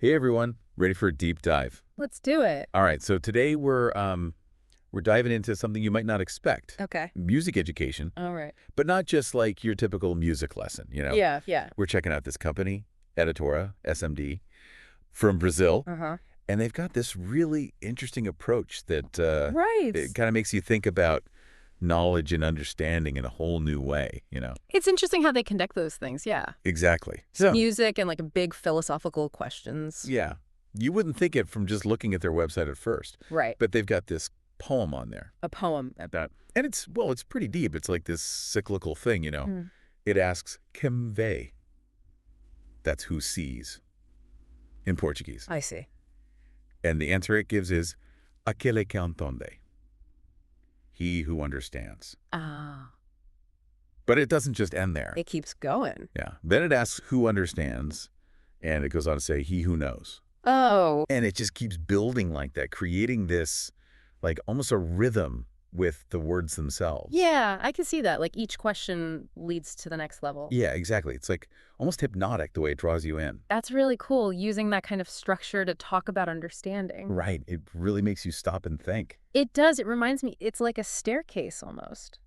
Hey everyone, ready for a deep dive? Let's do it. All right, so today we're diving into something you might not expect. Okay. Music education, All right. but not just like your typical music lesson. Yeah, yeah. We're checking out this company, Editora, SMD, from Brazil, Uh-huh. and they've got this really interesting approach that Right. it kind of makes you think about knowledge and understanding in a whole new way. It's interesting how they conduct those things, yeah. Exactly. So, Music and like big philosophical questions. yeah, you wouldn't think it from just looking at their website at first, Right. but they've got this poem on there. A poem. That and it's pretty deep. It's like this cyclical thing. Mm. It asks quem vê. That's who sees in Portuguese. I see. And the answer it gives is aquele que entende. He who understands. Ah. But it doesn't just end there. It keeps going. Yeah. Then it asks who understands, and it goes on to say he who knows. Oh. And it just keeps building like that, creating this like almost a rhythm with the words themselves. Yeah, I can see that. Like each question leads to the next level. Yeah, exactly. It's like almost hypnotic the way it draws you in. That's really cool, using that kind of structure to talk about understanding. Right. It really makes you stop and think. It does. It reminds me, it's like a staircase almost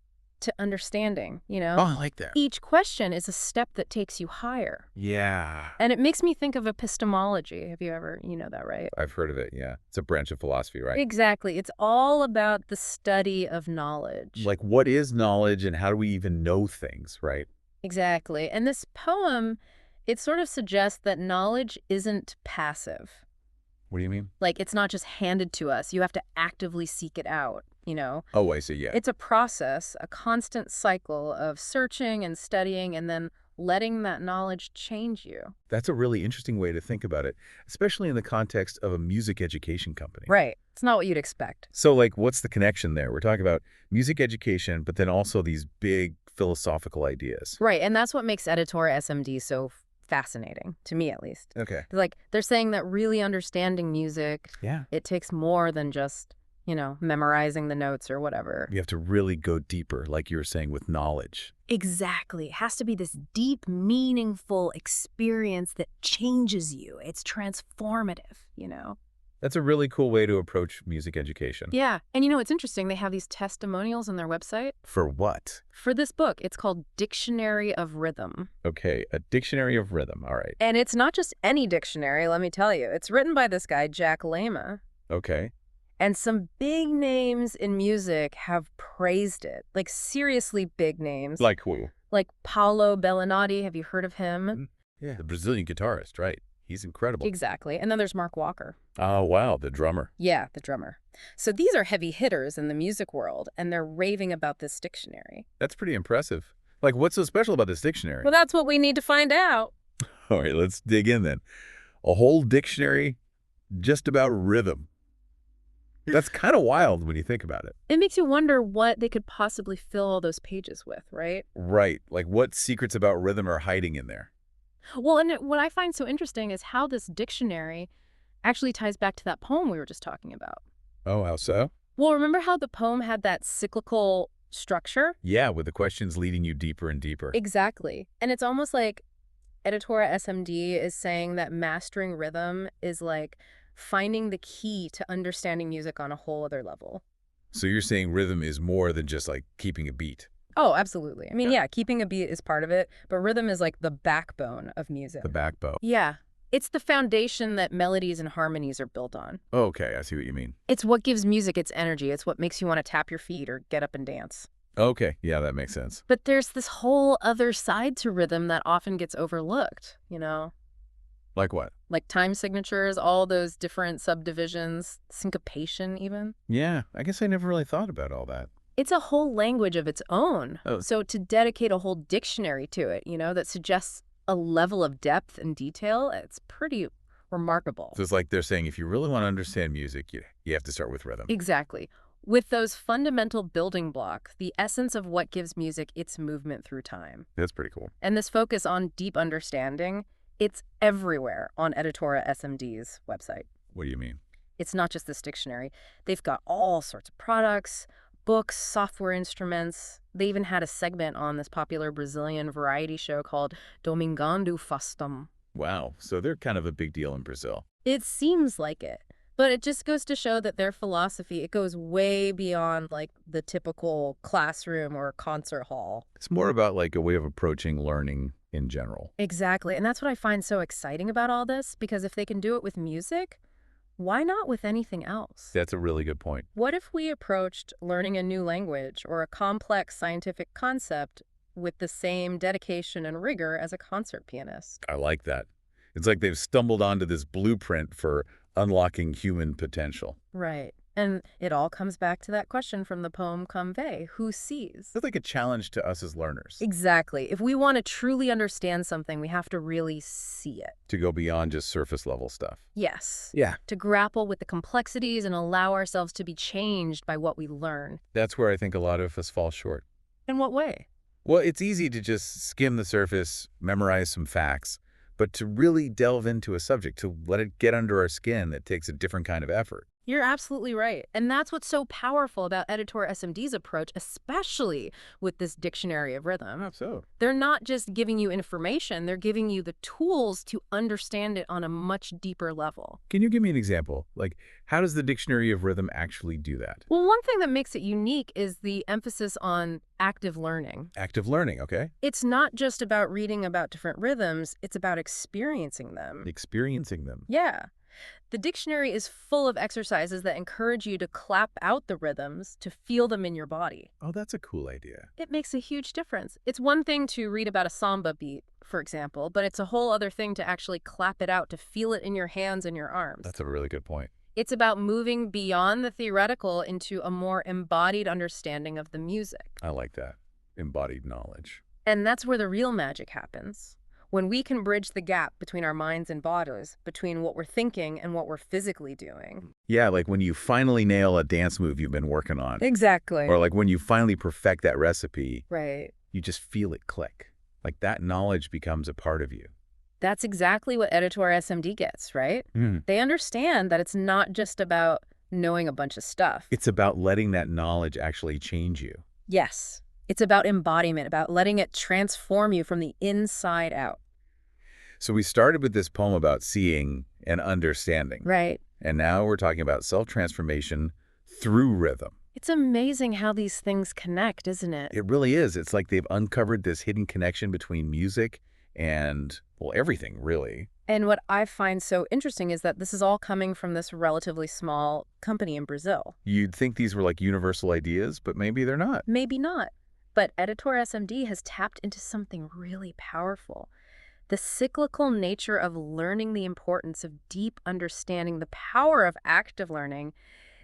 to understanding, you know? Oh, I like that. Each question is a step that takes you higher. Yeah. And it makes me think of epistemology. Have you ever, you know that, right? I've heard of it, yeah. It's a branch of philosophy, right? Exactly. It's all about the study of knowledge. Like, what is knowledge and how do we even know things, right? Exactly. And this poem, it sort of suggests that knowledge isn't passive. What do you mean? Like, it's not just handed to us. You have to actively seek it out, you know? Oh, I see, yeah. It's a process, a constant cycle of searching and studying and then letting that knowledge change you. That's a really interesting way to think about it, especially in the context of a music education company. Right. It's not what you'd expect. So, like, what's the connection there? We're talking about music education, but then also these big philosophical ideas. Right. And that's what makes Editora SMD so fascinating, to me at least. Okay. Like, they're saying that really understanding music, Yeah. it takes more than just, you know, memorizing the notes or whatever. You have to really go deeper, like you were saying, with knowledge. Exactly. It has to be this deep, meaningful experience that changes you. It's transformative, you know? That's a really cool way to approach music education. Yeah. And you know, it's interesting. They have these testimonials on their website. For what? For this book, it's called Dictionary of Rhythm. Okay, a dictionary of rhythm. All right. And it's not just any dictionary, let me tell you. It's written by this guy, Jack Lima. Okay. And some big names in music have praised it. Like, seriously big names. Like who? Like Paolo Bellinati. Have you heard of him? Yeah, the Brazilian guitarist, right? He's incredible. Exactly. And then there's Mark Walker. Oh, wow, the drummer. Yeah, the drummer. So these are heavy hitters in the music world, and they're raving about this dictionary. That's pretty impressive. Like, what's so special about this dictionary? Well, that's what we need to find out. All right, let's dig in then. A whole dictionary just about rhythm. That's kind of wild when you think about it. It makes you wonder what they could possibly fill all those pages with, right? Right. Like, what secrets about rhythm are hiding in there? Well, and what I find so interesting is how this dictionary actually ties back to that poem we were just talking about. Oh, how so? Well, remember how the poem had that cyclical structure? Yeah, with the questions leading you deeper and deeper. Exactly. And it's almost like Editora SMD is saying that mastering rhythm is like finding the key to understanding music on a whole other level. So you're saying rhythm is more than just like keeping a beat. Oh, absolutely. I mean, yeah, keeping a beat is part of it, but rhythm is like the backbone of music. The backbone. Yeah. It's the foundation that melodies and harmonies are built on. Okay, I see what you mean. It's what gives music its energy. It's what makes you want to tap your feet or get up and dance. Okay, yeah, that makes sense. But there's this whole other side to rhythm that often gets overlooked, you know? Like what? Like time signatures, all those different subdivisions, syncopation even. Yeah, I guess I never really thought about all that. It's a whole language of its own. Oh. So to dedicate a whole dictionary to it, you know, that suggests a level of depth and detail, it's pretty remarkable. So it's like they're saying if you really want to understand music, you have to start with rhythm. Exactly. With those fundamental building blocks, the essence of what gives music its movement through time. That's pretty cool. And this focus on deep understanding, it's everywhere on Editora SMD's website. What do you mean? It's not just this dictionary. They've got all sorts of products, books, software instruments. They even had a segment on this popular Brazilian variety show called Domingão do Faustão. Wow. So they're kind of a big deal in Brazil. It seems like it. But it just goes to show that their philosophy, it goes way beyond like the typical classroom or concert hall. It's more about like a way of approaching learning in general. Exactly. And that's what I find so exciting about all this, because if they can do it with music, why not with anything else? That's a really good point. What if we approached learning a new language or a complex scientific concept with the same dedication and rigor as a concert pianist? I like that. It's like they've stumbled onto this blueprint for unlocking human potential. Right. And it all comes back to that question from the poem Convey, who sees? It's like a challenge to us as learners Exactly. If we want to truly understand something, we have to really see it. to go beyond just surface level stuff. Yes. Yeah. To grapple with the complexities and allow ourselves to be changed by what we learn. That's where I think a lot of us fall short. In what way? Well, it's easy to just skim the surface, memorize some facts, but to really delve into a subject, to let it get under our skin, it takes a different kind of effort. You're absolutely right. And that's what's so powerful about Editor SMD's approach, especially with this dictionary of rhythm. How so? They're not just giving you information, they're giving you the tools to understand it on a much deeper level. Can you give me an example? Like, how does the Dictionary of Rhythm actually do that? Well, one thing that makes it unique is the emphasis on active learning. Active learning, okay? It's not just about reading about different rhythms, it's about experiencing them. Experiencing them. Yeah. The dictionary is full of exercises that encourage you to clap out the rhythms, to feel them in your body. Oh, that's a cool idea. It makes a huge difference. It's one thing to read about a samba beat, for example, but it's a whole other thing to actually clap it out, to feel it in your hands and your arms. That's a really good point. It's about moving beyond the theoretical into a more embodied understanding of the music. I like that. Embodied knowledge. And that's where the real magic happens. When we can bridge the gap between our minds and bodies, between what we're thinking and what we're physically doing. Yeah, like when you finally nail a dance move you've been working on. Exactly. Or like when you finally perfect that recipe, Right. you just feel it click. Like that knowledge becomes a part of you. That's exactly what Editor SMD gets, right? They understand that it's not just about knowing a bunch of stuff. It's about letting that knowledge actually change you. Yes. It's about embodiment, about letting it transform you from the inside out. So we started with this poem about seeing and understanding. Right. And now we're talking about self-transformation through rhythm. It's amazing how these things connect, isn't it? It really is. It's like they've uncovered this hidden connection between music and, well, everything, really. And what I find so interesting is that this is all coming from this relatively small company in Brazil. You'd think these were like universal ideas, but maybe they're not. Maybe not. But Editor SMD has tapped into something really powerful. The cyclical nature of learning, the importance of deep understanding, the power of active learning.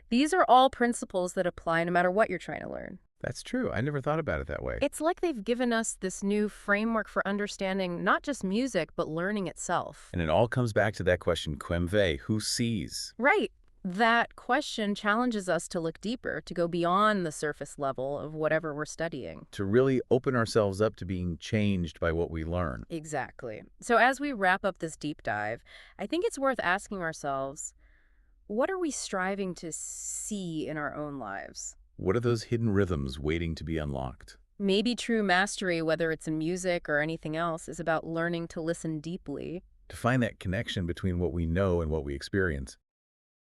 These are all principles that apply no matter what you're trying to learn. That's true. I never thought about it that way. It's like they've given us this new framework for understanding not just music, but learning itself. And it all comes back to that question, Quemve, who sees? Right. That question challenges us to look deeper, to go beyond the surface level of whatever we're studying. To really open ourselves up to being changed by what we learn. Exactly. So as we wrap up this deep dive, I think it's worth asking ourselves, what are we striving to see in our own lives? What are those hidden rhythms waiting to be unlocked? Maybe true mastery, whether it's in music or anything else, is about learning to listen deeply. To find that connection between what we know and what we experience.